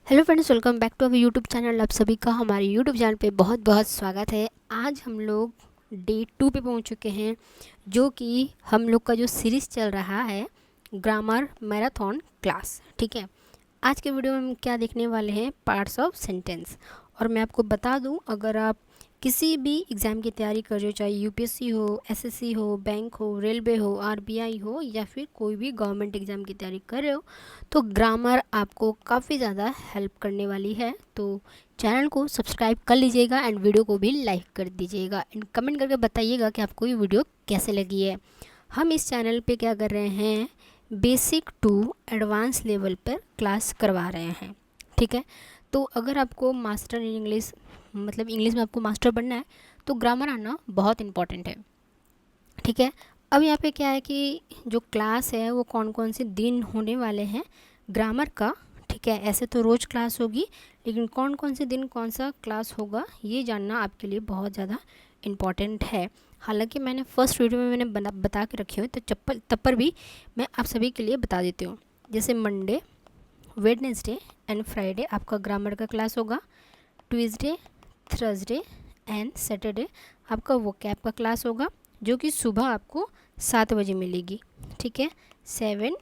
Hello friends, welcome back to our YouTube channel. आप सभी का हमारे यूट्यूब चैनल पे बहुत बहुत स्वागत है। आज हम लोग डे 2 पे पहुंच चुके हैं, जो कि हम लोग का जो सीरीज़ चल रहा है ग्रामर मैराथन क्लास। ठीक है, आज के वीडियो में हम क्या देखने वाले हैं, पार्ट्स ऑफ सेंटेंस। और मैं आपको बता दूं, अगर आप किसी भी एग्ज़ाम की तैयारी कर रहे हो, चाहे यूपीएससी हो, एसएससी हो, बैंक हो, रेलवे हो, आरबीआई हो, या फिर कोई भी गवर्नमेंट एग्ज़ाम की तैयारी कर रहे हो, तो ग्रामर आपको काफ़ी ज़्यादा हेल्प करने वाली है। तो चैनल को सब्सक्राइब कर लीजिएगा एंड वीडियो को भी लाइक कर दीजिएगा एंड कमेंट करके बताइएगा कि आपको ये वीडियो कैसे लगी है। हम इस चैनल पे क्या कर रहे हैं, बेसिक टू एडवांस लेवल पर क्लास करवा रहे हैं। ठीक है, तो अगर आपको मास्टर इन इंग्लिश, मतलब इंग्लिश में आपको मास्टर बनना है, तो ग्रामर आना बहुत इम्पॉर्टेंट है। ठीक है, अब यहाँ पे क्या है कि जो क्लास है वो कौन कौन से दिन होने वाले हैं ग्रामर का। ठीक है, ऐसे तो रोज़ क्लास होगी, लेकिन कौन कौन से दिन कौन सा क्लास होगा ये जानना आपके लिए बहुत ज़्यादा इम्पॉर्टेंट है। हालांकि मैंने फर्स्ट वीडियो में मैंने बता के रखी हुई, तो तब पर भी मैं आप सभी के लिए बता देती हूँ। जैसे मंडे, वेडनेसडे एंड फ्राइडे आपका ग्रामर का क्लास होगा। ट्यूसडे, थर्सडे एंड सैटरडे आपका वोकैब का क्लास होगा, जो कि सुबह आपको 7 बजे मिलेगी। ठीक है, 7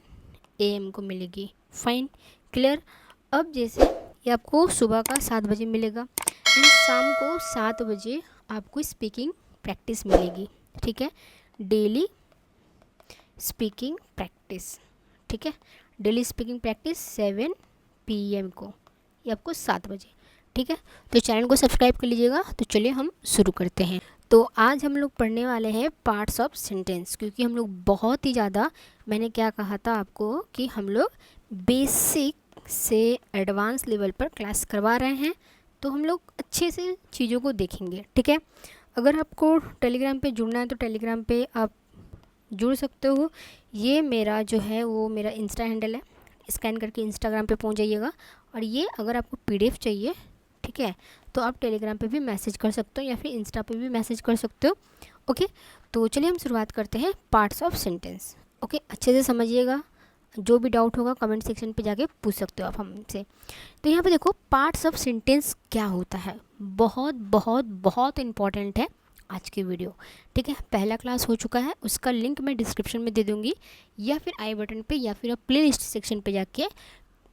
AM को मिलेगी। Fine, clear. अब जैसे ये आपको सुबह का 7 बजे मिलेगा एंड शाम को 7 बजे आपको स्पीकिंग प्रैक्टिस मिलेगी। ठीक है, डेली स्पीकिंग प्रैक्टिस। ठीक है, डेली स्पीकिंग प्रैक्टिस 7 PM को, ये आपको 7 बजे। ठीक है, तो चैनल को सब्सक्राइब कर लीजिएगा। तो चलिए हम शुरू करते हैं। तो आज हम लोग पढ़ने वाले हैं पार्ट्स ऑफ सेंटेंस, क्योंकि हम लोग बहुत ही ज़्यादा, मैंने क्या कहा था आपको कि हम लोग बेसिक से एडवांस लेवल पर क्लास करवा रहे हैं, तो हम लोग अच्छे से चीज़ों को देखेंगे। ठीक है, अगर आपको टेलीग्राम पे जुड़ना है तो टेलीग्राम पे आप जुड़ सकते हो। ये मेरा जो है वो मेरा इंस्टा हैंडल है, स्कैन करके इंस्टाग्राम पे पहुंच जाइएगा। और ये अगर आपको PDF चाहिए, ठीक है, तो आप टेलीग्राम पे भी मैसेज कर सकते हो या फिर इंस्टा पे भी मैसेज कर सकते हो। ओके, तो चलिए हम शुरुआत करते हैं पार्ट्स ऑफ सेंटेंस। ओके, अच्छे से समझिएगा, जो भी डाउट होगा कमेंट सेक्शन पे जाके पूछ सकते हो आप हमसे। तो यहाँ पे देखो, पार्ट्स ऑफ सेंटेंस क्या होता है, बहुत बहुत बहुत इंपॉर्टेंट है आज की वीडियो। ठीक है, पहला क्लास हो चुका है, उसका लिंक मैं डिस्क्रिप्शन में दे दूँगी, या फिर आई बटन पे, या फिर आप प्ले लिस्ट सेक्शन पे जाके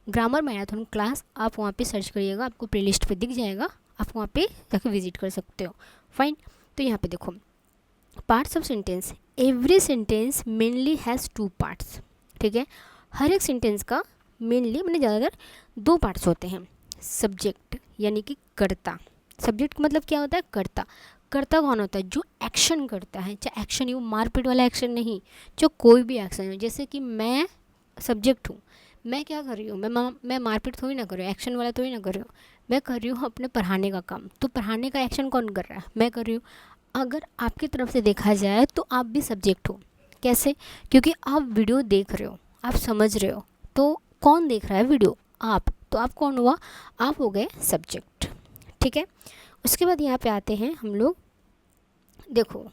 ग्रामर मैराथन क्लास आप वहाँ पे सर्च करिएगा, आपको प्ले लिस्ट पर दिख जाएगा, आप वहाँ पे जाके विजिट कर सकते हो। फाइन, तो यहाँ पे देखो, parts of sentence, every sentence mainly has 2 parts. ठीक है, हर एक सेंटेंस का मेनली, मैंने ज़्यादातर 2 पार्ट्स होते हैं। सब्जेक्ट यानी कि कर्ता, सब्जेक्ट मतलब क्या होता है, कर्ता। कर्ता कौन होता है, जो एक्शन करता है, चाहे एक्शन ही वो मारपीट वाला एक्शन नहीं, जो कोई भी एक्शन हो। जैसे कि मैं सब्जेक्ट हूँ, मैं क्या कर रही हूँ, मैं मारपीट थोड़ी ना कर रही हूँ, एक्शन वाला थोड़ी ना कर रही हूँ, मैं कर रही हूँ अपने पढ़ाने का काम। तो पढ़ाने का एक्शन कौन कर रहा है, मैं कर रही हूँ। अगर आपकी तरफ से देखा जाए तो आप भी सब्जेक्ट हो। कैसे, क्योंकि आप वीडियो देख रहे हो, आप समझ रहे हो, तो कौन देख रहा है वीडियो, आप। तो आप कौन हुआ, आप हो गए सब्जेक्ट। ठीक है, उसके बाद यहाँ पे आते हैं हम लोग, देखो,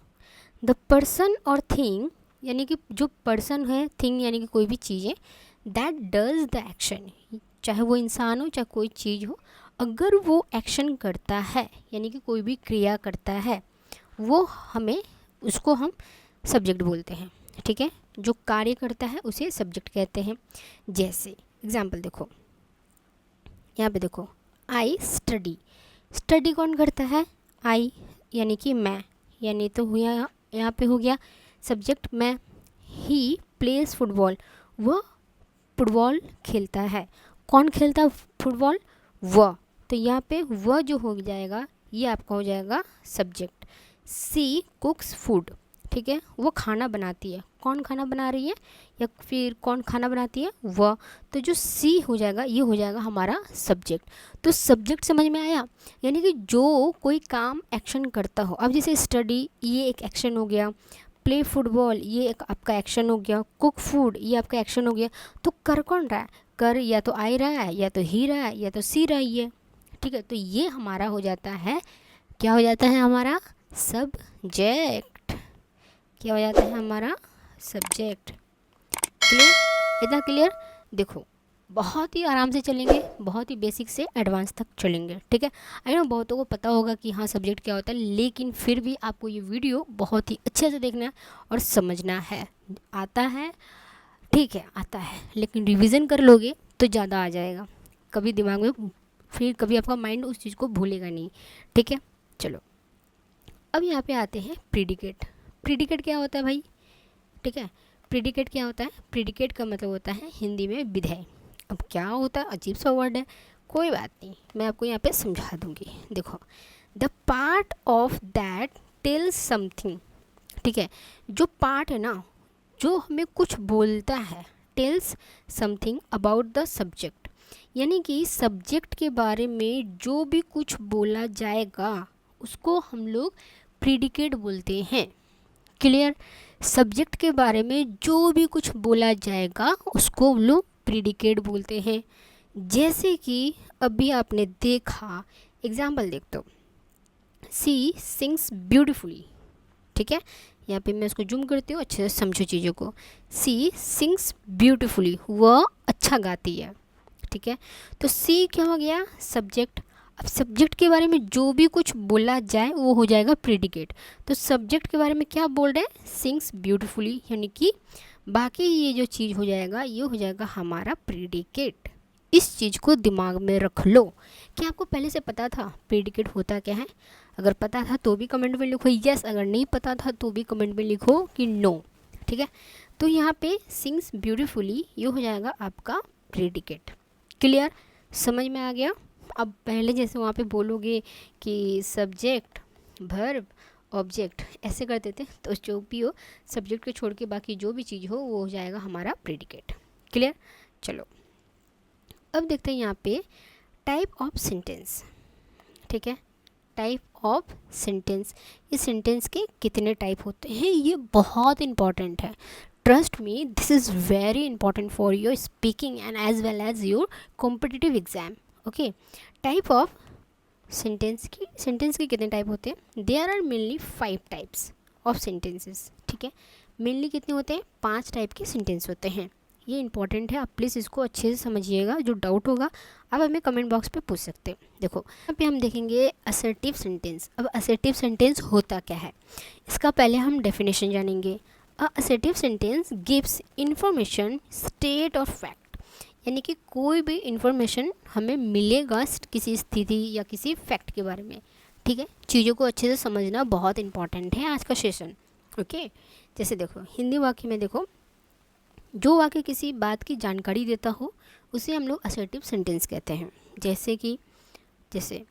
द पर्सन और थिंग, यानी कि जो पर्सन है, थिंग यानी कि कोई भी चीज़ है, दैट डज द एक्शन, चाहे वो इंसान हो चाहे कोई चीज़ हो, अगर वो एक्शन करता है यानी कि कोई भी क्रिया करता है, वो हमें, उसको हम सब्जेक्ट बोलते हैं। ठीक है, जो कार्य करता है उसे सब्जेक्ट कहते हैं। जैसे एग्जाम्पल देखो, यहाँ पे देखो, आई स्टडी, स्टडी कौन करता है, आई यानी कि मैं, यानी तो हुआ यहाँ पे हो गया सब्जेक्ट मैं। ही प्लेज फुटबॉल, वह फुटबॉल खेलता है, कौन खेलता है फुटबॉल, वह। तो यहाँ पे वह जो हो जाएगा, ये आपका हो जाएगा सब्जेक्ट। सी कुक्स फूड, ठीक है, वो खाना बनाती है, कौन खाना बना रही है, या फिर कौन खाना बनाती है, वह। तो जो सी हो जाएगा, ये हो जाएगा हमारा सब्जेक्ट। तो सब्जेक्ट समझ में आया, यानी कि जो कोई काम एक्शन करता हो। अब जैसे स्टडी, ये एक एक्शन हो गया, प्ले फुटबॉल, ये एक आपका एक्शन हो गया, कुक फूड, ये आपका एक्शन हो गया। तो कर कौन रहा है, कर या तो आई रहा है, या तो ही रहा है, या तो सी रही है। ठीक है, तो ये हमारा हो जाता है, क्या हो जाता है हमारा सब्जेक्ट, क्या हो जाता है हमारा सब्जेक्ट। क्लियर, इतना क्लियर। देखो, बहुत ही आराम से चलेंगे, बहुत ही बेसिक से एडवांस तक चलेंगे, ठीक है। आई नो बहुतों को पता होगा कि हाँ सब्जेक्ट क्या होता है, लेकिन फिर भी आपको ये वीडियो बहुत ही अच्छे से देखना है और समझना है। आता है, ठीक है, आता है, लेकिन रिवीजन कर लोगे तो ज़्यादा आ जाएगा, कभी दिमाग में, फिर कभी आपका माइंड उस चीज़ को भूलेगा नहीं, ठीक है। चलो अब यहाँ पे आते हैं प्रीडिकेट। प्रीडिकेट क्या होता है भाई, ठीक है। प्रीडिकेट क्या होता है, प्रीडिकेट का मतलब होता है हिंदी में विधेय। अब क्या होता है, अजीब सा वर्ड है, कोई बात नहीं, मैं आपको यहाँ पे समझा दूँगी। देखो, the part of that tells something, ठीक है, जो पार्ट है ना, जो हमें कुछ बोलता है, tells something about the subject, यानी कि सब्जेक्ट के बारे में जो भी कुछ बोला जाएगा उसको हम लोग प्रीडिकेट बोलते हैं। क्लियर, सब्जेक्ट के बारे में जो भी कुछ बोला जाएगा उसको हम लोग प्रीडिकेट बोलते हैं। जैसे कि अभी आपने देखा, एग्जाम्पल देखते हो, सी सिंग्स ब्यूटिफुली, ठीक है, यहाँ पे मैं इसको जूम करती हूँ, अच्छे से समझो चीज़ों को। सी सिंग्स ब्यूटिफुली, वह अच्छा गाती है, ठीक है। तो सी क्या हो गया, सब्जेक्ट। अब सब्जेक्ट के बारे में जो भी कुछ बोला जाए वो हो जाएगा प्रीडिकेट। तो सब्जेक्ट के बारे में क्या बोल रहे हैं, सिंग्स ब्यूटिफुली, यानी कि बाकी ये जो चीज़ हो जाएगा ये हो जाएगा हमारा प्रीडिकेट। इस चीज़ को दिमाग में रख लो। क्या आपको पहले से पता था प्रीडिकेट होता क्या है? अगर पता था तो भी कमेंट में लिखो यस, अगर नहीं पता था तो भी कमेंट में लिखो कि नो, ठीक है। तो यहाँ पे सिंग्स ब्यूटिफुली ये हो जाएगा आपका प्रीडिकेट। क्लियर, समझ में आ गया? अब पहले जैसे वहाँ पे बोलोगे कि सब्जेक्ट वर्ब ऑब्जेक्ट ऐसे करते थे, तो जो भी हो सब्जेक्ट को छोड़ के बाकी जो भी चीज़ हो वो हो जाएगा हमारा प्रीडिकेट। क्लियर, चलो अब देखते हैं यहाँ पे टाइप ऑफ सेंटेंस, ठीक है। टाइप ऑफ सेंटेंस, इस सेंटेंस के कितने टाइप होते हैं ये बहुत इंपॉर्टेंट है। Trust me, this is very important for your speaking and as well as your competitive exam. Okay, type of sentence के कितने टाइप होते हैं? There are mainly 5 types of sentences, ठीक है। मेनली कितने होते हैं? 5 टाइप के सेंटेंस होते हैं। ये इंपॉर्टेंट है, आप प्लीज़ इसको अच्छे से समझिएगा। जो डाउट होगा आप हमें कमेंट बॉक्स पे पूछ सकते हैं। देखो यहाँ पे हम देखेंगे असर्टिव सेंटेंस। अब असर्टिव सेंटेंस होता क्या है, इसका पहले हम डेफिनेशन जानेंगे। A assertive sentence gives information state और फैक्ट, यानी कि कोई भी इंफॉर्मेशन हमें मिलेगा किसी स्थिति या किसी फैक्ट के बारे में, ठीक है। चीज़ों को अच्छे से समझना बहुत इंपॉर्टेंट है आज का सेशन। ओके, जैसे देखो हिंदी वाक्य में देखो, जो वाक्य किसी बात की जानकारी देता हो उसे हम लोग असर्टिव सेंटेंस कहते हैं। जैसे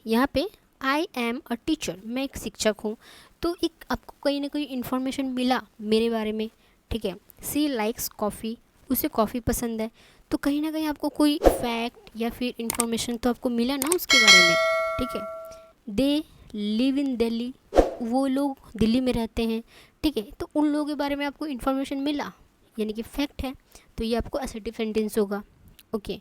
यहाँ पे आई एम अ टीचर, मैं एक शिक्षक हूँ, तो एक आपको कहीं ना कहीं इन्फॉर्मेशन मिला मेरे बारे में, ठीक है। सी लाइक्स कॉफ़ी, उसे कॉफ़ी पसंद है, तो कहीं ना कहीं आपको कोई फैक्ट या फिर इंफॉर्मेशन तो आपको मिला ना उसके बारे में, ठीक है। दे लिव इन दिल्ली, वो लोग दिल्ली में रहते हैं, ठीक है, तो उन लोगों के बारे में आपको इन्फॉर्मेशन मिला, यानी कि फैक्ट है, तो ये आपको असर्टिव सेंटेंस होगा। ओके,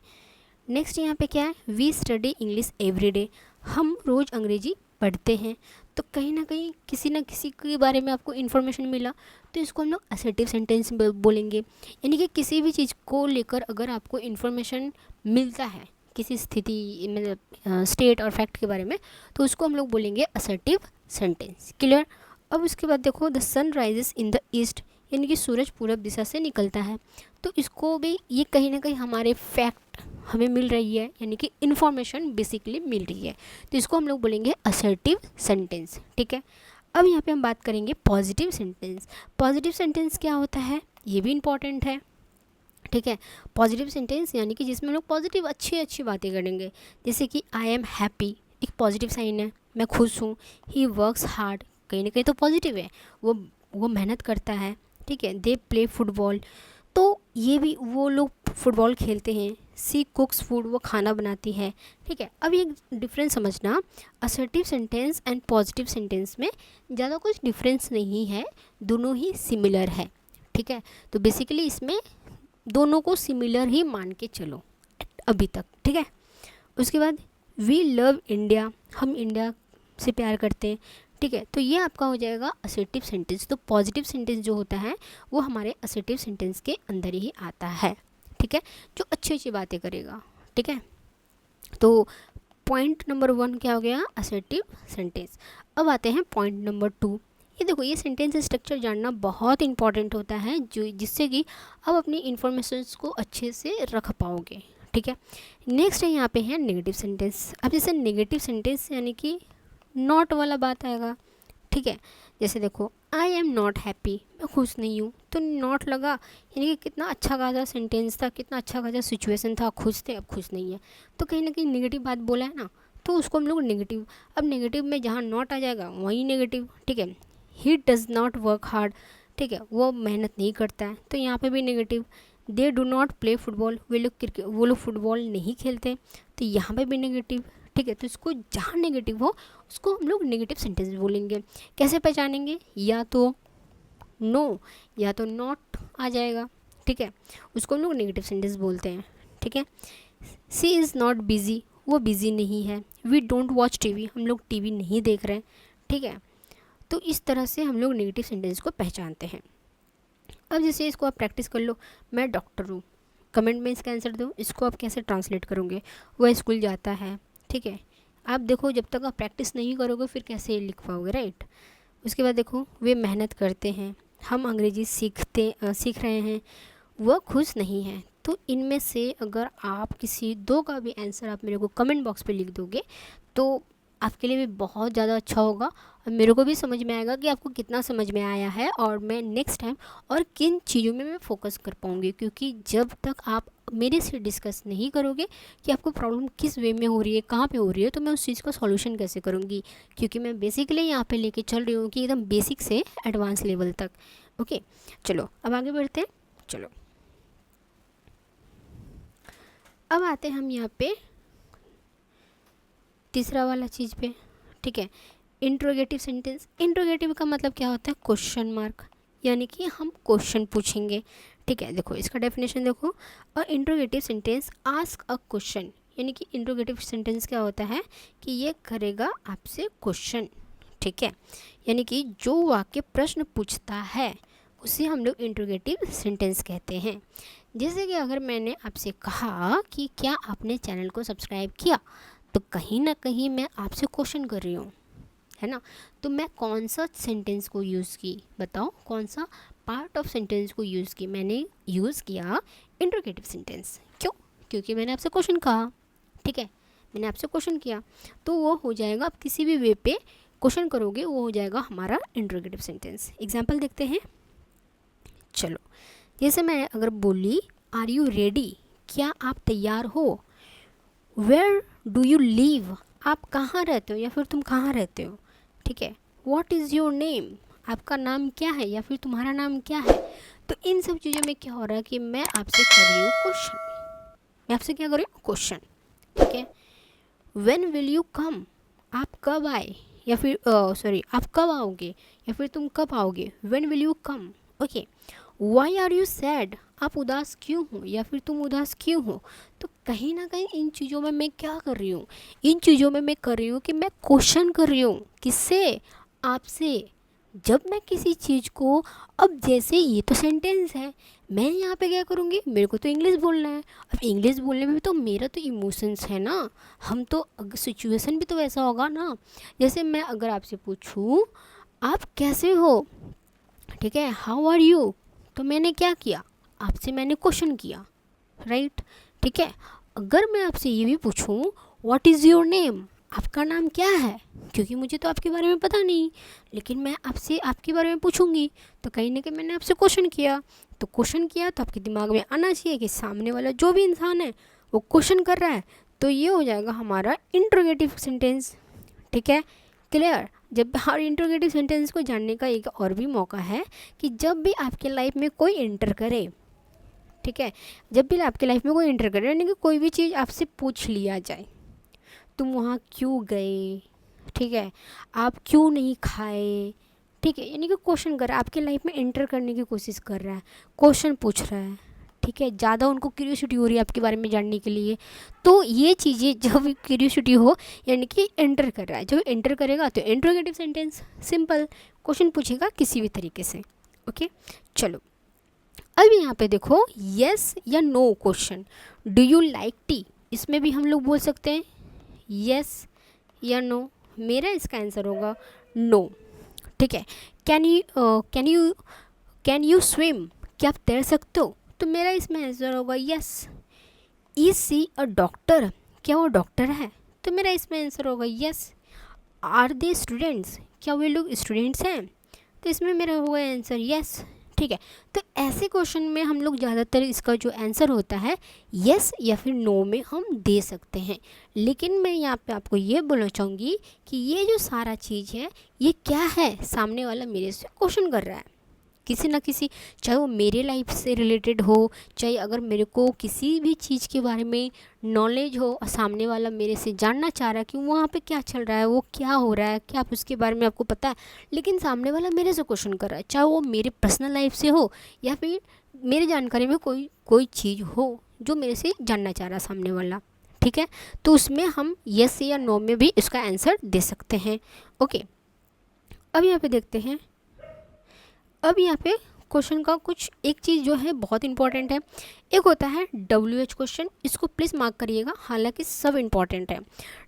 नेक्स्ट यहाँ पे क्या है, we study English every day, हम रोज़ अंग्रेजी पढ़ते हैं, तो कहीं ना कहीं किसी न किसी के बारे में आपको इन्फॉर्मेशन मिला, तो इसको हम लोग असर्टिव सेंटेंस बोलेंगे। यानी कि किसी भी चीज़ को लेकर अगर आपको इन्फॉर्मेशन मिलता है किसी स्थिति मतलब स्टेट और फैक्ट के बारे में, तो उसको हम लोग बोलेंगे असर्टिव सेंटेंस। क्लियर। अब उसके बाद देखो, the sun rises in the east, यानी कि सूरज पूरब दिशा से निकलता है, तो इसको भी ये कहीं ना कहीं हमारे फैक्ट हमें मिल रही है, यानी कि इन्फॉर्मेशन बेसिकली मिल रही है, तो इसको हम लोग बोलेंगे असर्टिव सेंटेंस, ठीक है। अब यहाँ पे हम बात करेंगे पॉजिटिव सेंटेंस। पॉजिटिव सेंटेंस क्या होता है ये भी इम्पॉर्टेंट है, ठीक है। पॉजिटिव सेंटेंस यानी कि जिसमें हम लोग पॉजिटिव अच्छी बातें करेंगे, जैसे कि आई एम हैप्पी, एक पॉजिटिव साइन है, मैं खुश हूँ। ही वर्क्स हार्ड, कहीं ना कहीं तो पॉजिटिव है, वो मेहनत करता है, ठीक है। दे प्ले फुटबॉल, तो ये भी वो लोग फुटबॉल खेलते हैं। सी कुक्स फूड, वो खाना बनाती है, ठीक है। अब ये डिफरेंस समझना, assertive sentence and positive sentence में ज़्यादा कुछ डिफरेंस नहीं है, दोनों ही सिमिलर है, ठीक है। तो बेसिकली इसमें दोनों को सिमिलर ही मान के चलो अभी तक, ठीक है। उसके बाद वी लव इंडिया, हम इंडिया से प्यार करते हैं, ठीक है। तो ये आपका हो जाएगा असर्टिव सेंटेंस। तो पॉजिटिव सेंटेंस जो होता है वो हमारे असर्टिव सेंटेंस के अंदर ही आता है, ठीक है, जो अच्छी अच्छी बातें करेगा। ठीक है, तो पॉइंट नंबर 1 क्या हो गया, असर्टिव सेंटेंस। अब आते हैं पॉइंट नंबर 2। ये देखो, ये सेंटेंस स्ट्रक्चर जानना बहुत इंपॉर्टेंट होता है, जो जिससे कि आप अपनी इन्फॉर्मेशंस को अच्छे से रख पाओगे। ठीक है, नेक्स्ट है यहाँ पे है नेगेटिव सेंटेंस। अब जैसे नेगेटिव सेंटेंस यानी कि नॉट वाला बात आएगा। ठीक है, जैसे देखो, आई एम नॉट हैप्पी, मैं खुश नहीं हूँ, तो नॉट लगा, यानी कि कितना अच्छा खासा सेंटेंस था, कितना अच्छा खासा सिचुएशन था, खुश थे, अब खुश नहीं है, तो कहीं ना कहीं नेगेटिव बात बोला है ना, तो उसको हम लोग नेगेटिव। अब नेगेटिव में जहाँ नॉट आ जाएगा वहीं नेगेटिव। ठीक है, he does not work hard, ठीक है, वो मेहनत नहीं करता है, तो यहाँ पे भी negative. They do not play football, वो लोग फुटबॉल नहीं खेलते, तो यहाँ पे भी नेगेटिव। ठीक है, तो इसको जहाँ नेगेटिव हो उसको हम लोग नेगेटिव सेंटेंस बोलेंगे। कैसे पहचानेंगे, या तो नो या तो नॉट आ जाएगा। ठीक है, उसको हम लोग नेगेटिव सेंटेंस बोलते हैं। ठीक है, सी इज़ नॉट बिजी, वो बिज़ी नहीं है। वी डोंट वॉच टीवी, हम लोग टीवी नहीं देख रहे हैं। ठीक है, तो इस तरह से हम लोग नेगेटिव सेंटेंस को पहचानते हैं। अब जैसे इसको आप प्रैक्टिस कर लो, मैं डॉक्टर हूँ, कमेंट में इसका आंसर दो, इसको आप कैसे ट्रांसलेट करोगे, वह स्कूल जाता है। ठीक है, आप देखो, जब तक आप प्रैक्टिस नहीं करोगे फिर कैसे लिख पाओगे, राइट। उसके बाद देखो, वे मेहनत करते हैं, हम अंग्रेजी सीख रहे हैं, वह खुश नहीं है। तो इनमें से अगर आप किसी दो का भी आंसर आप मेरे को कमेंट बॉक्स पे लिख दोगे तो आपके लिए भी बहुत ज़्यादा अच्छा होगा, और मेरे को भी समझ में आएगा कि आपको कितना समझ में आया है, और मैं नेक्स्ट टाइम और किन चीज़ों में मैं फोकस कर पाऊँगी। क्योंकि जब तक आप मेरे से डिस्कस नहीं करोगे कि आपको प्रॉब्लम किस वे में हो रही है, कहाँ पे हो रही है, तो मैं उस चीज़ का सॉल्यूशन कैसे करूँगी। क्योंकि मैं बेसिकली यहाँ पे लेके चल रही हूँ कि एकदम बेसिक से एडवांस लेवल तक। ओके, चलो अब आगे बढ़ते हैं। चलो अब आते हैं हम यहाँ पे तीसरा वाला चीज़ पे। ठीक है, इंट्रोगेटिव सेंटेंस। इंट्रोगेटिव का मतलब क्या होता है, क्वेश्चन मार्क, यानी कि हम क्वेश्चन पूछेंगे। ठीक है, देखो इसका डेफिनेशन देखो, और interrogative sentence ask a question, यानी कि इंट्रोगेटिव सेंटेंस क्या होता है कि ये करेगा आपसे क्वेश्चन। ठीक है, यानी कि जो वाक्य प्रश्न पूछता है उसे हम लोग इंट्रोगेटिव सेंटेंस कहते हैं। जैसे कि अगर मैंने आपसे कहा कि क्या आपने चैनल को सब्सक्राइब किया, तो कहीं ना कहीं मैं आपसे क्वेश्चन कर रही हूँ, है ना। तो मैं कौन सा सेंटेंस को यूज़ की, बताओ कौन सा पार्ट ऑफ सेंटेंस को यूज़ की, मैंने यूज़ किया इंट्रोगेटिव सेंटेंस। क्यों, क्योंकि मैंने आपसे क्वेश्चन कहा। ठीक है, मैंने आपसे क्वेश्चन किया, तो वो हो जाएगा, आप किसी भी वे पे क्वेश्चन करोगे वो हो जाएगा हमारा इंट्रोगेटिव सेंटेंस। एग्जाम्पल देखते हैं। चलो, जैसे मैं अगर बोली आर यू रेडी, क्या आप तैयार हो। वेयर डू यू लिव, आप कहाँ रहते हो या फिर तुम कहाँ रहते हो। ठीक है, व्हाट इज़ योर नेम, आपका नाम क्या है या फिर तुम्हारा नाम क्या है। तो इन सब चीज़ों में क्या हो रहा है कि मैं आपसे कर रही हूँ क्वेश्चन, मैं आपसे क्या कर रही हूँ, क्वेश्चन। ठीक है, व्हेन विल यू कम, आप कब आए, या फिर सॉरी आप कब आओगे या फिर तुम कब आओगे, when will you come. Okay, why are you sad, आप उदास क्यों हो या फिर तुम उदास क्यों हो। तो कहीं ना कहीं इन चीज़ों में मैं क्या कर रही हूँ, इन चीज़ों में मैं कर रही हूँ कि मैं क्वेश्चन कर रही हूँ, किससे, आपसे। जब मैं किसी चीज़ को, अब जैसे ये तो सेंटेंस है, मैं यहाँ पे क्या करूँगी, मेरे को तो इंग्लिश बोलना है। अब इंग्लिश बोलने में भी तो मेरा तो इमोशंस है ना, हम तो सिचुएशन भी तो वैसा होगा ना। जैसे मैं अगर आपसे पूछूँ आप कैसे हो, ठीक है, हाउ आर यू, तो मैंने क्या किया, आपसे मैंने क्वेश्चन किया, राइट। ठीक है, अगर मैं आपसे ये भी पूछूं व्हाट इज़ योर नेम, आपका नाम क्या है, क्योंकि मुझे तो आपके बारे में पता नहीं, लेकिन मैं आपसे आपके बारे में पूछूंगी, तो कहीं ना कहीं मैंने आपसे क्वेश्चन किया। तो क्वेश्चन किया तो आपके दिमाग में आना चाहिए कि सामने वाला जो भी इंसान है वो क्वेश्चन कर रहा है, तो ये हो जाएगा हमारा इंट्रोगेटिव सेंटेंस। ठीक है, क्लियर। जब हर इंट्रोगेटिव सेंटेंस को जानने का एक और भी मौका है कि जब भी आपके लाइफ में कोई इंटर करे, ठीक है, जब भी आपके लाइफ में कोई इंटर करे, यानी कि कोई भी चीज़ आपसे पूछ लिया जाए, तुम वहाँ क्यों गए, ठीक है, आप क्यों नहीं खाए, ठीक है, यानी कि क्वेश्चन कर रहा है, आपके लाइफ में इंटर करने की कोशिश कर रहा है, क्वेश्चन पूछ रहा है। ठीक है, ज़्यादा उनको क्यूरियोसिटी हो रही है आपके बारे में जानने के लिए, तो ये चीज़ें जब क्यूरियोसिटी हो यानी कि एंटर कर रहा है, जब एंटर करेगा तो इंट्रोगेटिव सेंटेंस, सिंपल क्वेश्चन पूछेगा किसी भी तरीके से। ओके, चलो अब यहाँ पे देखो यस या no question, do you like tea, इसमें भी हम लोग बोल सकते हैं यस या नो। मेरा इसका आंसर होगा नो, ठीक है। कैन यू स्विम, क्या आप तैर सकते हो, तो मेरा इसमें आंसर होगा yes. Is she a doctor, क्या वो डॉक्टर है, तो मेरा इसमें आंसर होगा यस। आर दे स्टूडेंट्स, क्या वे लोग स्टूडेंट्स हैं, तो इसमें मेरा होगा आंसर यस, ठीक है। तो ऐसे क्वेश्चन में हम लोग ज़्यादातर इसका जो आंसर होता है यस या फिर नो में हम दे सकते हैं। लेकिन मैं यहाँ पे आपको ये बोलना चाहूँगी कि ये जो सारा चीज़ है ये क्या है, सामने वाला मेरे से क्वेश्चन कर रहा है किसी ना किसी, चाहे वो मेरे लाइफ से रिलेटेड हो, चाहे अगर मेरे को किसी भी चीज़ के बारे में नॉलेज हो और सामने वाला मेरे से जानना चाह रहा है कि वहाँ पे क्या चल रहा है, वो क्या हो रहा है, क्या आप उसके बारे में आपको पता है, लेकिन सामने वाला मेरे से क्वेश्चन कर रहा है, चाहे वो मेरे पर्सनल लाइफ से हो या फिर मेरी जानकारी में कोई चीज़ हो जो मेरे से जानना चाह रहा है सामने वाला, ठीक है। तो उसमें हम यस या नो में भी इसका आंसर दे सकते हैं। ओके, अब यहाँ पे देखते हैं, अब यहाँ पे क्वेश्चन का कुछ एक चीज़ जो है बहुत इंपॉर्टेंट है, एक होता है WH क्वेश्चन, इसको प्लीज़ मार्क करिएगा, हालांकि सब इंपॉर्टेंट है।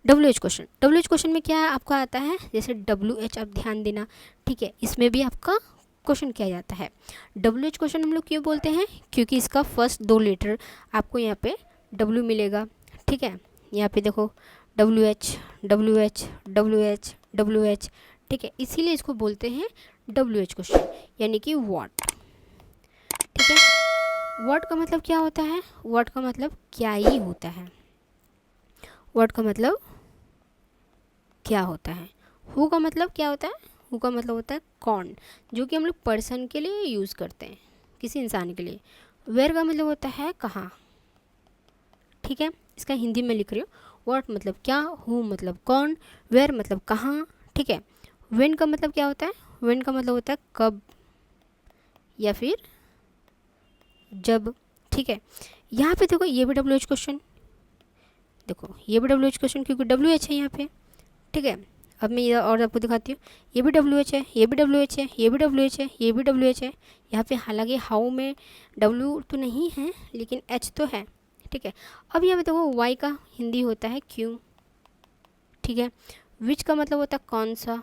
WH क्वेश्चन में क्या आपका आता है, जैसे WH आप ध्यान देना, ठीक है, इसमें भी आपका क्वेश्चन किया जाता है। WH क्वेश्चन हम लोग क्यों बोलते हैं, क्योंकि इसका फर्स्ट 2 लेटर आपको यहाँ पे W मिलेगा, ठीक है। यहाँ पे देखो WH WH WH WH, ठीक है, इसीलिए इसको बोलते हैं WH क्वेश्चन, यानी कि व्हाट, ठीक है। व्हाट का मतलब क्या होता है, व्हाट का मतलब क्या ही होता है, व्हाट का मतलब क्या होता है। हु का मतलब क्या होता है, हु का मतलब होता है कौन, जो कि हम लोग पर्सन के लिए यूज़ करते हैं, किसी इंसान के लिए। वेयर का मतलब होता है कहाँ, ठीक है, इसका हिंदी में लिख रही हूँ। व्हाट मतलब क्या, हु मतलब कौन, वेयर मतलब कहाँ, ठीक है। व्हेन का मतलब क्या होता है, व्हेन का मतलब होता है कब या फिर जब, ठीक है। यहाँ पे देखो ये भी WH क्वेश्चन, देखो ये भी WH क्वेश्चन क्योंकि WH है यहाँ पे, ठीक है। अब मैं ये और आपको दिखाती हूँ, ये भी WH है, ये भी WH है, ये भी WH है, ये भी WH है। यहाँ पे हालांकि हाउ में W तो नहीं है लेकिन H तो है, ठीक है। अब यहाँ पे देखो वाई का हिंदी होता है क्यों, ठीक है। विच का मतलब होता है कौन सा,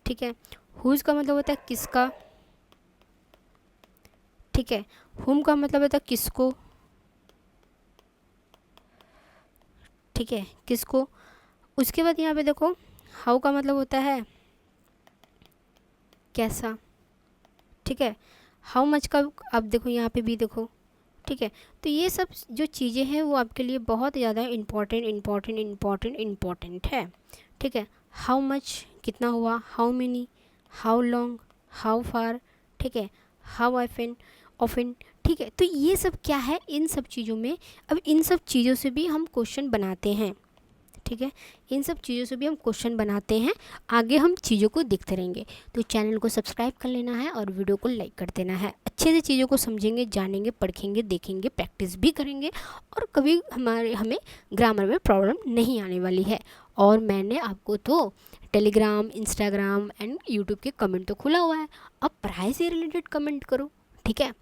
ठीक है। हुज का मतलब होता है किसका, ठीक है। हुम का मतलब होता है किसको, ठीक है, किसको। उसके बाद यहाँ पे देखो हाउ का मतलब होता है कैसा, ठीक है। हाउ मच का आप देखो यहाँ पे भी देखो, ठीक है। तो ये सब जो चीज़ें हैं वो आपके लिए बहुत ज़्यादा इम्पॉर्टेंट है, ठीक है। हाउ मच कितना हुआ, how many, how long, how far, ठीक है, हाउ ऑफन, ठीक है। तो ये सब क्या है, इन सब चीज़ों में, अब इन सब चीज़ों से भी हम क्वेश्चन बनाते हैं, ठीक है। इन सब चीज़ों से भी हम क्वेश्चन बनाते हैं, आगे हम चीज़ों को देखते रहेंगे। तो चैनल को सब्सक्राइब कर लेना है और वीडियो को लाइक कर देना है। अच्छे से चीज़ों को समझेंगे, जानेंगे, पढ़ेंगे, देखेंगे, प्रैक्टिस भी करेंगे और कभी हमें ग्रामर में प्रॉब्लम नहीं आने वाली है। और मैंने आपको तो टेलीग्राम, इंस्टाग्राम एंड यूट्यूब के कमेंट तो खुला हुआ है, अब पढ़ाई से रिलेटेड कमेंट करो, ठीक है।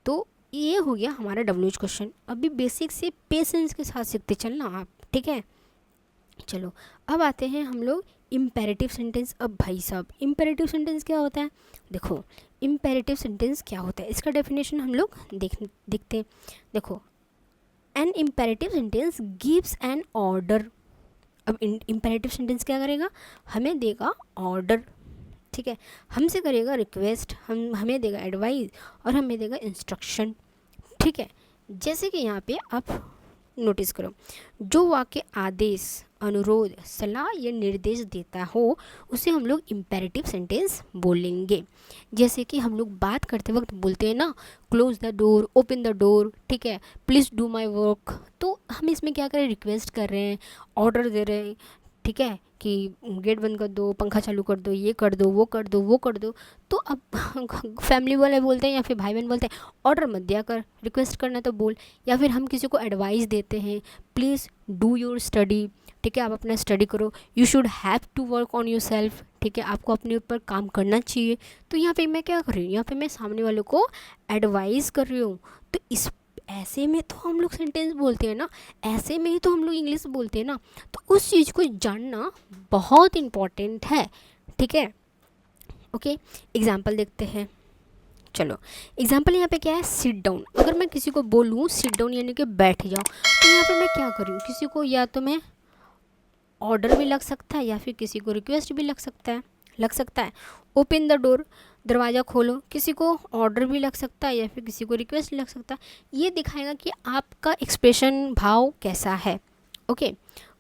तो ये हो गया हमारा WH क्वेश्चन। अभी बेसिक से पेशेंस के साथ सीखते चलना आप, ठीक है। चलो अब आते हैं हम लोग इम्पेरेटिव सेंटेंस। अब भाई साहब इम्पेरेटिव सेंटेंस क्या होता है, देखो इम्पेरेटिव सेंटेंस क्या होता है इसका डेफिनेशन हम लोग देखते हैं। देखो an imperative sentence gives an order. अब इम्पेरेटिव सेंटेंस क्या करेगा, हमें देगा ऑर्डर, ठीक है, हमसे करेगा रिक्वेस्ट, हमें देगा एडवाइस और हमें देगा इंस्ट्रक्शन, ठीक है। जैसे कि यहाँ पे आप नोटिस करो, जो वाक्य आदेश, अनुरोध, सलाह या निर्देश देता हो उसे हम लोग इम्पेरेटिव सेंटेंस बोलेंगे। जैसे कि हम लोग बात करते वक्त बोलते हैं ना, close the door, open the door, ठीक है, प्लीज़ डू माई वर्क, तो हम इसमें क्या करें, रिक्वेस्ट कर रहे हैं, ऑर्डर दे रहे हैं, ठीक है, कि गेट बंद कर दो, पंखा चालू कर दो, ये कर दो, वो कर दो, वो कर दो। तो अब फैमिली वाले बोलते हैं या फिर भाई बहन बोलते हैं ऑर्डर मत दिया कर, रिक्वेस्ट करना तो बोल। या फिर हम किसी को एडवाइस देते हैं, प्लीज़ डू योर स्टडी, ठीक है, आप अपना स्टडी करो, you should have to work on yourself, ठीक है, आपको अपने ऊपर काम करना चाहिए। तो यहाँ पे मैं क्या कर रही हूँ, यहाँ पे मैं सामने वालों को एडवाइस कर रही हूँ। तो इस ऐसे में तो हम लोग सेंटेंस बोलते हैं ना, ऐसे में ही तो हम लोग इंग्लिश बोलते हैं ना। तो उस चीज़ को जानना बहुत इम्पॉर्टेंट है, ठीक है। ओके, एग्जाम्पल देखते हैं। चलो एग्जाम्पल यहाँ पे क्या है, सिट डाउन। अगर मैं किसी को बोलूँ सिट डाउन यानी कि बैठ जाओ, तो यहाँ पे मैं क्या करूँ, किसी को या तो मैं ऑर्डर भी लग सकता है या फिर किसी को रिक्वेस्ट भी लग सकता है। ओपन द डोर, दरवाज़ा खोलो, किसी को ऑर्डर भी लग सकता है या फिर किसी को रिक्वेस्ट लग सकता है। ये दिखाएगा कि आपका एक्सप्रेशन भाव कैसा है। ओके,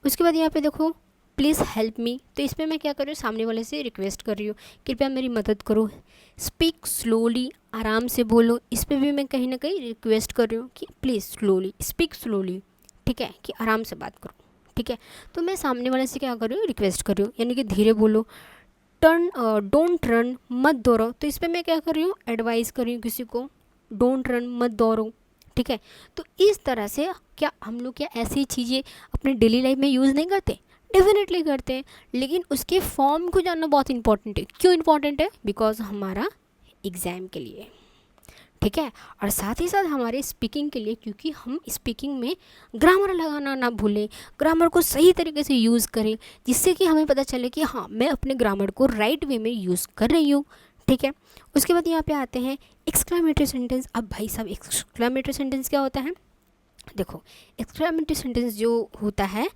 उसके बाद यहाँ पे देखो प्लीज़ हेल्प मी। तो इस पर मैं क्या कर रही हूँ, सामने वाले से रिक्वेस्ट कर रही हूँ, कृपया मेरी मदद करो। स्पीक स्लोली, आराम से बोलो। इस पर भी मैं कहीं ना कहीं रिक्वेस्ट कर रही हूँ कि प्लीज़ स्लोली, स्पीक स्लोली, ठीक है, कि आराम से बात करो, ठीक है। तो मैं सामने वाले से क्या कर रही हूँ, रिक्वेस्ट कर रही हूँ, यानी कि धीरे बोलो। डोंट रन, मत दौड़ो। तो इस पर मैं क्या कर रही हूँ, एडवाइस कर रही हूँ किसी को, डोंट रन, मत दौड़ो, ठीक है। तो इस तरह से क्या हम लोग क्या ऐसी चीज़ें अपने डेली लाइफ में यूज़ नहीं करते, डेफिनेटली करते हैं, लेकिन उसके फॉर्म को जानना बहुत इंपॉर्टेंट है। क्यों इंपॉर्टेंट है, बिकॉज हमारा एग्ज़ाम के लिए, ठीक है, और साथ ही साथ हमारे स्पीकिंग के लिए, क्योंकि हम स्पीकिंग में ग्रामर लगाना ना भूलें, ग्रामर को सही तरीके से यूज़ करें, जिससे कि हमें पता चले कि हाँ मैं अपने ग्रामर को राइट वे में यूज़ कर रही हूँ, ठीक है। उसके बाद यहाँ पे आते हैं एक्सक्लेमेटरी सेंटेंस। अब भाई साहब एक्सक्लेमेटरी सेंटेंस क्या होता है, देखो एक्सक्लेमेटरी सेंटेंस जो होता है,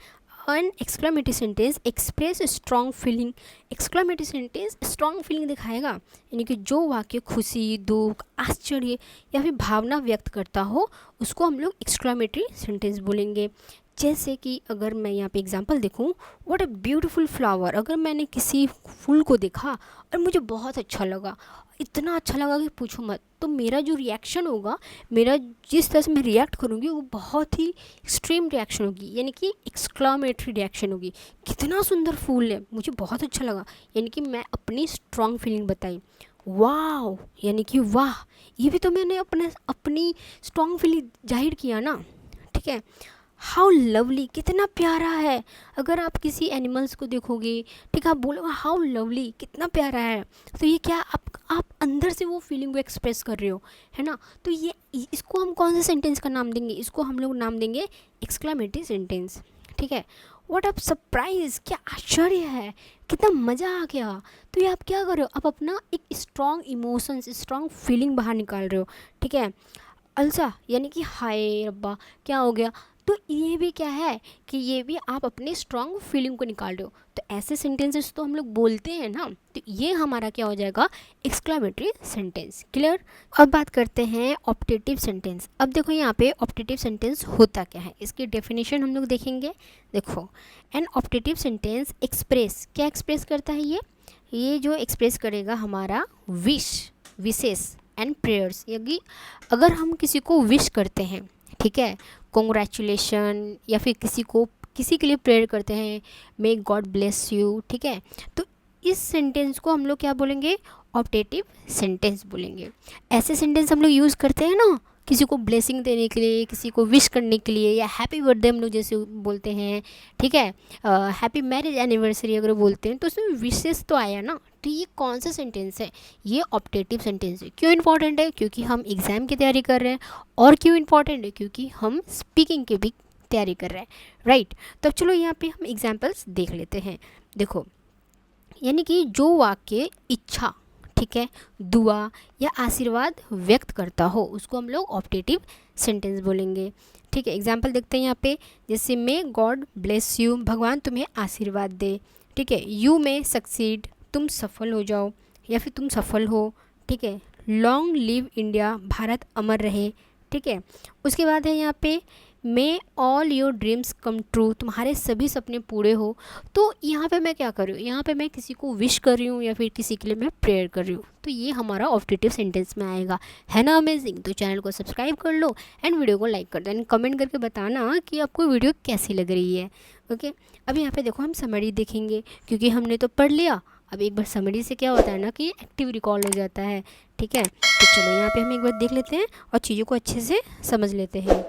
an exclamatory sentence express strong feeling. Exclamatory sentence strong feeling दिखाएगा, यानी कि जो वाक्य खुशी, दुख, आश्चर्य या फिर भावना व्यक्त करता हो, उसको हम लोग एक्सक्लेमेटरी सेंटेंस बोलेंगे। जैसे कि अगर मैं यहाँ पे एग्जांपल देखूँ, व्हाट अ ब्यूटीफुल फ्लावर। अगर मैंने किसी फूल को देखा और मुझे बहुत अच्छा लगा, इतना अच्छा लगा कि पूछो मत, तो मेरा जो रिएक्शन होगा, मेरा जिस तरह से मैं रिएक्ट करूँगी वो बहुत ही एक्सट्रीम रिएक्शन होगी, यानी कि एक्सक्लामेटरी रिएक्शन होगी। कितना सुंदर फूल है, मुझे बहुत अच्छा लगा, यानी कि मैं अपनी स्ट्रॉन्ग फीलिंग बताई। वाह, यानी कि वाह, ये भी तो मैंने अपनी स्ट्रॉन्ग फीलिंग जाहिर किया ना, ठीक है। हाउ लवली, कितना प्यारा है। अगर आप किसी एनिमल्स को देखोगे, ठीक है, आप बोलोगे हाउ लवली, कितना प्यारा है, तो ये क्या आप अंदर से वो फीलिंग को एक्सप्रेस कर रहे हो, है ना। तो ये इसको हम कौन से सेंटेंस का नाम देंगे, इसको हम लोग नाम देंगे एक्सक्लेमेटरी सेंटेंस, ठीक है। व्हाट आप सरप्राइज, क्या आश्चर्य है, कितना मज़ा आ गया। तो ये आप क्या कर रहे हो, आप अपना एक स्ट्रॉन्ग इमोशंस, स्ट्रॉन्ग फीलिंग बाहर निकाल रहे हो, ठीक है। अलसा, यानी कि हाय रब्बा क्या हो गया, तो ये भी क्या है कि ये भी आप अपने स्ट्रॉन्ग फीलिंग को निकाल रहे हो। तो ऐसे सेंटेंसेस तो हम लोग बोलते हैं ना, तो ये हमारा क्या हो जाएगा, एक्सक्लेमेटरी सेंटेंस। क्लियर। अब बात करते हैं ऑप्टेटिव सेंटेंस। अब देखो यहाँ पे ऑप्टेटिव सेंटेंस होता क्या है, इसकी डेफिनेशन हम लोग देखेंगे। देखो एन ऑप्टेटिव सेंटेंस एक्सप्रेस, क्या एक्सप्रेस करता है ये जो एक्सप्रेस करेगा हमारा विशेष एंड प्रेयर्स, यानी अगर हम किसी को विश करते हैं, ठीक है, कॉन्ग्रेचुलेशन, या फिर किसी के लिए प्रेयर करते हैं, मे गॉड ब्लेस यू, ठीक है, तो इस सेंटेंस को हम लोग क्या बोलेंगे, ऑप्टेटिव सेंटेंस बोलेंगे। ऐसे सेंटेंस हम लोग यूज़ करते हैं ना, किसी को ब्लेसिंग देने के लिए, किसी को विश करने के लिए, या हैप्पी बर्थडे हम लोग जैसे बोलते हैं, ठीक है, हैप्पी मैरिज एनिवर्सरी अगर बोलते हैं, तो उसमें विशेष तो आया ना। तो ये कौन सा सेंटेंस है, ये ऑप्टेटिव सेंटेंस है। क्यों इंपॉर्टेंट है, क्योंकि हम एग्ज़ाम की तैयारी कर रहे हैं, और क्यों इंपॉर्टेंट है, क्योंकि हम स्पीकिंग की भी तैयारी कर रहे हैं, राइट। तो चलो यहाँ पे हम एग्जाम्पल्स देख लेते हैं। देखो यानी कि जो वाक्य इच्छा, ठीक है, दुआ या आशीर्वाद व्यक्त करता हो, उसको हम लोग ऑप्टेटिव सेंटेंस बोलेंगे, ठीक है। एग्जाम्पल देखते हैं यहाँ पे, जैसे मे गॉड ब्लेस यू, भगवान तुम्हें आशीर्वाद दे, ठीक है। यू मे सक्सीड, तुम सफल हो जाओ या फिर तुम सफल हो, ठीक है। लॉन्ग लिव इंडिया, भारत अमर रहे, ठीक है। उसके बाद है यहाँ पे may all your dreams come true, तुम्हारे सभी सपने पूरे हो। तो यहाँ पे मैं क्या कर रही हूँ, यहाँ पे मैं किसी को विश कर रही हूँ या फिर किसी के लिए मैं प्रेयर कर रही हूँ, तो ये हमारा ऑप्टेटिव सेंटेंस में आएगा, है ना अमेजिंग। तो चैनल को सब्सक्राइब कर लो एंड वीडियो को लाइक कर दो एंड कमेंट करके बताना कि आपको वीडियो कैसी लग रही है। ओके, अब यहाँ पे देखो हम समरी देखेंगे, क्योंकि हमने तो पढ़ लिया, अब एक बार समरी से क्या होता है ना कि एक्टिव रिकॉल हो जाता है, ठीक है। तो चलो यहाँ पे हम एक बार देख लेते हैं और चीज़ों को अच्छे से समझ लेते हैं।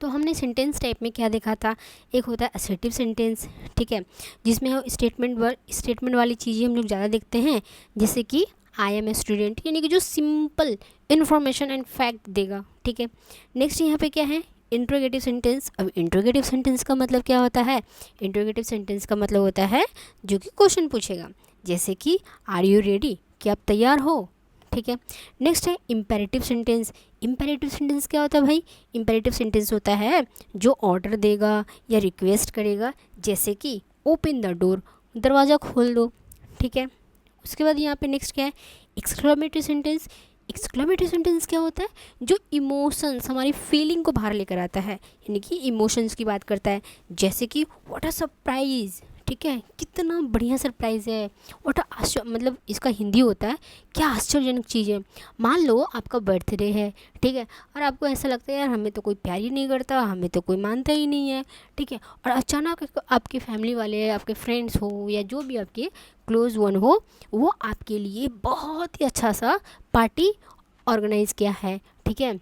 तो हमने सेंटेंस टाइप में क्या देखा था, एक होता है असर्टिव सेंटेंस, ठीक है, जिसमें हम स्टेटमेंट वाली चीज़ें हम लोग ज़्यादा देखते हैं, जैसे कि आई एम ए स्टूडेंट, यानी कि जो सिंपल इन्फॉर्मेशन एंड फैक्ट देगा, ठीक है। नेक्स्ट यहाँ पे क्या है, इंट्रोगेटिव सेंटेंस। अब इंट्रोगेटिव सेंटेंस का मतलब क्या होता है, इंट्रोगेटिव सेंटेंस का मतलब होता है जो कि क्वेश्चन पूछेगा, जैसे कि आर यू रेडी, क्या आप तैयार हो, ठीक है। नेक्स्ट है इम्पेरेटिव सेंटेंस। इम्पेरेटिव सेंटेंस क्या होता है भाई, इम्पेरेटिव सेंटेंस होता है जो ऑर्डर देगा या रिक्वेस्ट करेगा, जैसे कि ओपन द डोर, दरवाज़ा खोल दो, ठीक है। उसके बाद यहाँ पे नेक्स्ट क्या है, एक्सक्लेमेटरी सेंटेंस। एक्सक्लेमेटरी सेंटेंस क्या होता है, जो इमोशंस, हमारी फीलिंग को बाहर लेकर आता है, यानी कि इमोशंस की बात करता है, जैसे कि व्हाट अ सरप्राइज, ठीक है, कितना बढ़िया सरप्राइज़ है, व्हाट आश्चर्य, मतलब इसका हिंदी होता है क्या आश्चर्यजनक चीज़ है। मान लो आपका बर्थडे है, ठीक है, और आपको ऐसा लगता है यार हमें तो कोई प्यार ही नहीं करता, हमें तो कोई मानता ही नहीं है, ठीक है, और अचानक आपके फैमिली वाले, आपके फ्रेंड्स हो या जो भी आपके क्लोज वन हो, वो आपके लिए बहुत ही अच्छा सा पार्टी ऑर्गेनाइज़ किया है, ठीक है,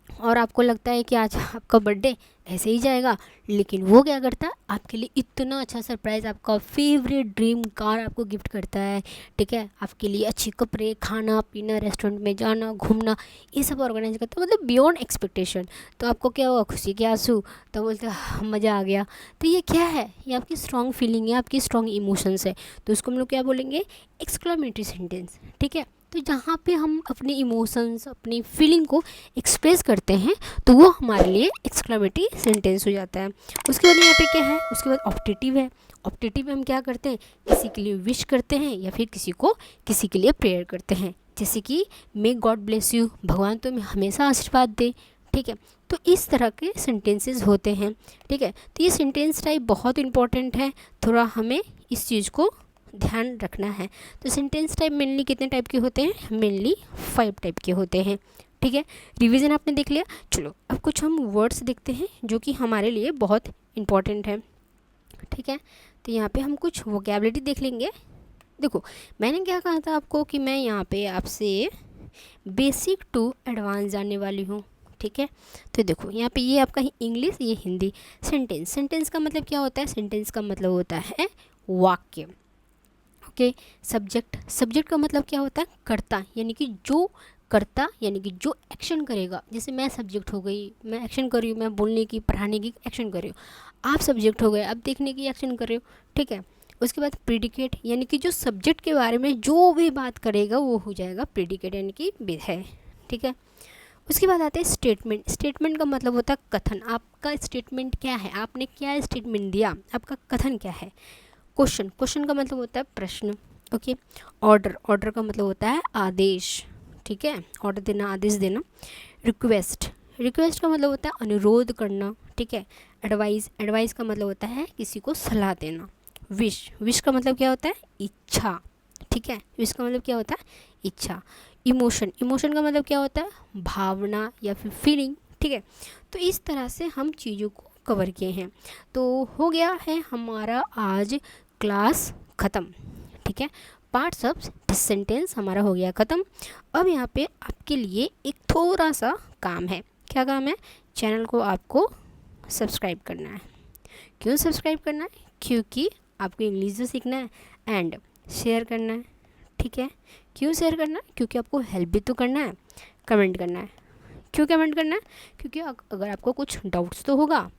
और आपको लगता है कि आज आपका बर्थडे ऐसे ही जाएगा, लेकिन वो क्या करता है, आपके लिए इतना अच्छा सरप्राइज़, आपका फेवरेट ड्रीम कार आपको गिफ्ट करता है, ठीक है, आपके लिए अच्छे कपड़े, खाना पीना, रेस्टोरेंट में जाना, घूमना, ये सब ऑर्गेनाइज करता है, मतलब बियॉन्ड एक्सपेक्टेशन। तो आपको क्या हुआ, खुशी के आंसू, तो बोलते मज़ा आ गया। तो ये क्या है, ये आपकी स्ट्रॉन्ग फीलिंग है, आपकी स्ट्रॉन्ग इमोशंस है, तो उसको हम लोग क्या बोलेंगे, एक्सक्लेमेटरी सेंटेंस, ठीक है। तो जहाँ पे हम अपने इमोशंस, अपनी फीलिंग को एक्सप्रेस करते हैं, तो वो हमारे लिए एक्सक्लेमेटरी सेंटेंस हो जाता है। उसके बाद यहाँ पे क्या है, उसके बाद ऑप्टेटिव है। ऑप्टेटिव में हम क्या करते हैं, किसी के लिए विश करते हैं या फिर किसी के लिए प्रेयर करते हैं, जैसे कि मे गॉड ब्लेस यू, भगवान तुम्हें हमेशा आशीर्वाद दे, ठीक है। तो इस तरह के सेंटेंसेस होते हैं, ठीक है। तो ये सेंटेंस टाइप बहुत इंपॉर्टेंट है, थोड़ा हमें इस चीज़ को ध्यान रखना है। तो सेंटेंस टाइप मेनली कितने टाइप के होते हैं, मेनली 5 टाइप के होते हैं, ठीक है। रिवीजन आपने देख लिया, चलो अब कुछ हम वर्ड्स देखते हैं जो कि हमारे लिए बहुत इंपॉर्टेंट है, ठीक है। तो यहाँ पे हम कुछ वोकैबुलरी देख लेंगे। देखो मैंने क्या कहा था आपको कि मैं यहाँ पे आपसे बेसिक टू एडवांस जानने वाली हूँ, ठीक है। तो देखो यहाँ पे ये आपका इंग्लिश, ये हिंदी। सेंटेंस का मतलब क्या होता है, सेंटेंस का मतलब होता है वाक्य, ओके। सब्जेक्ट का मतलब क्या होता है, कर्ता, यानी कि जो कर्ता, यानी कि जो एक्शन करेगा, जैसे मैं सब्जेक्ट हो गई, मैं एक्शन कर रही हूँ, मैं बोलने की, पढ़ाने की एक्शन कर रही हूँ, आप सब्जेक्ट हो गए, आप देखने की एक्शन कर रहे हो, ठीक है। उसके बाद प्रेडिकेट, यानी कि जो सब्जेक्ट के बारे में जो भी बात करेगा वो हो जाएगा प्रेडिकेट, यानी कि विधेय, ठीक है। उसके बाद आते हैं स्टेटमेंट। स्टेटमेंट का मतलब होता है कथन, आपका स्टेटमेंट क्या है, आपने क्या स्टेटमेंट दिया, आपका कथन क्या है। क्वेश्चन का मतलब होता है प्रश्न, ओके। ऑर्डर का मतलब होता है आदेश, ठीक है, ऑर्डर देना, आदेश देना। रिक्वेस्ट का मतलब होता है अनुरोध करना, ठीक है। एडवाइस का मतलब होता है किसी को सलाह देना। विश का मतलब क्या होता है, इच्छा, ठीक है, विश का मतलब क्या होता है, इच्छा। इमोशन का मतलब क्या होता है, भावना या फिर फीलिंग, ठीक है। तो इस तरह से हम चीज़ों को कवर किए हैं। तो हो गया है हमारा आज क्लास ख़त्म, ठीक है। पार्ट्स ऑफ दिस सेंटेंस हमारा हो गया ख़त्म। अब यहाँ पे आपके लिए एक थोड़ा सा काम है। क्या काम है, चैनल को आपको सब्सक्राइब करना है। क्यों सब्सक्राइब करना है, क्योंकि आपको इंग्लिश भी सीखना है एंड शेयर करना है, ठीक है। क्यों शेयर करना है, क्योंकि आपको हेल्प भी तो करना है। कमेंट करना है, क्यों कमेंट करना है, क्योंकि अगर आपको कुछ डाउट्स तो होगा।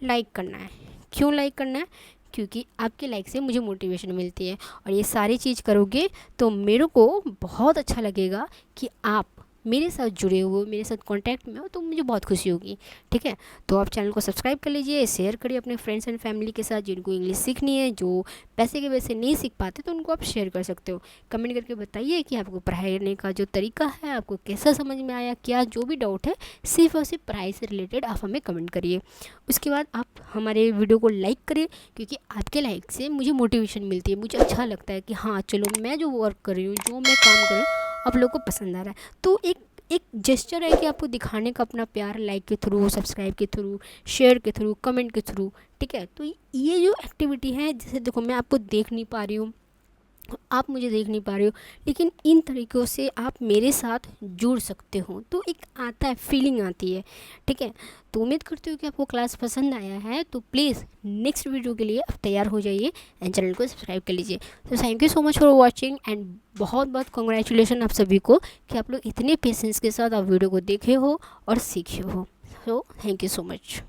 लाइक करना है, क्यों लाइक करना है, क्योंकि आपके लाइक से मुझे मोटिवेशन मिलती है, और ये सारी चीज़ करोगे तो मेरे को बहुत अच्छा लगेगा कि आप मेरे साथ जुड़े हुए, मेरे साथ कांटेक्ट में हो, तो मुझे बहुत खुशी होगी, ठीक है। तो आप चैनल को सब्सक्राइब कर लीजिए, शेयर करिए अपने फ्रेंड्स एंड फैमिली के साथ जिनको इंग्लिश सीखनी है, जो पैसे के वजह नहीं सीख पाते, तो उनको आप शेयर कर सकते हो। कमेंट करके बताइए कि आपको पढ़ाने का जो तरीका है आपको कैसा समझ में आया, क्या जो भी डाउट है सिर्फ और सिर्फ पढ़ाई से रिलेटेड आप हमें कमेंट करिए। उसके बाद आप हमारे वीडियो को लाइक करिए, क्योंकि आपके लाइक से मुझे मोटिवेशन मिलती है, मुझे अच्छा लगता है कि हाँ चलो मैं जो वर्क कर रही हूँ, जो मैं काम कर रही हूँ, आप लोगों को पसंद आ रहा है। तो एक जेस्चर है कि आपको दिखाने का अपना प्यार, लाइक के थ्रू, सब्सक्राइब के थ्रू, शेयर के थ्रू, कमेंट के थ्रू, ठीक है। तो ये जो एक्टिविटी है, जैसे देखो मैं आपको देख नहीं पा रही हूँ, आप मुझे देख नहीं पा रहे हो, लेकिन इन तरीक़ों से आप मेरे साथ जुड़ सकते हो। तो एक आता है, फीलिंग आती है, ठीक है। तो उम्मीद करती हूँ कि आपको क्लास पसंद आया है। तो प्लीज़ नेक्स्ट वीडियो के लिए आप तैयार हो जाइए एंड चैनल को सब्सक्राइब कर लीजिए। तो thank you so much for watching and बहुत बहुत कॉन्ग्रेचुलेसन आप सभी को कि आप लोग इतने पेशेंस के साथ आप वीडियो को देखे हो और सीखे हो। So thank you so much.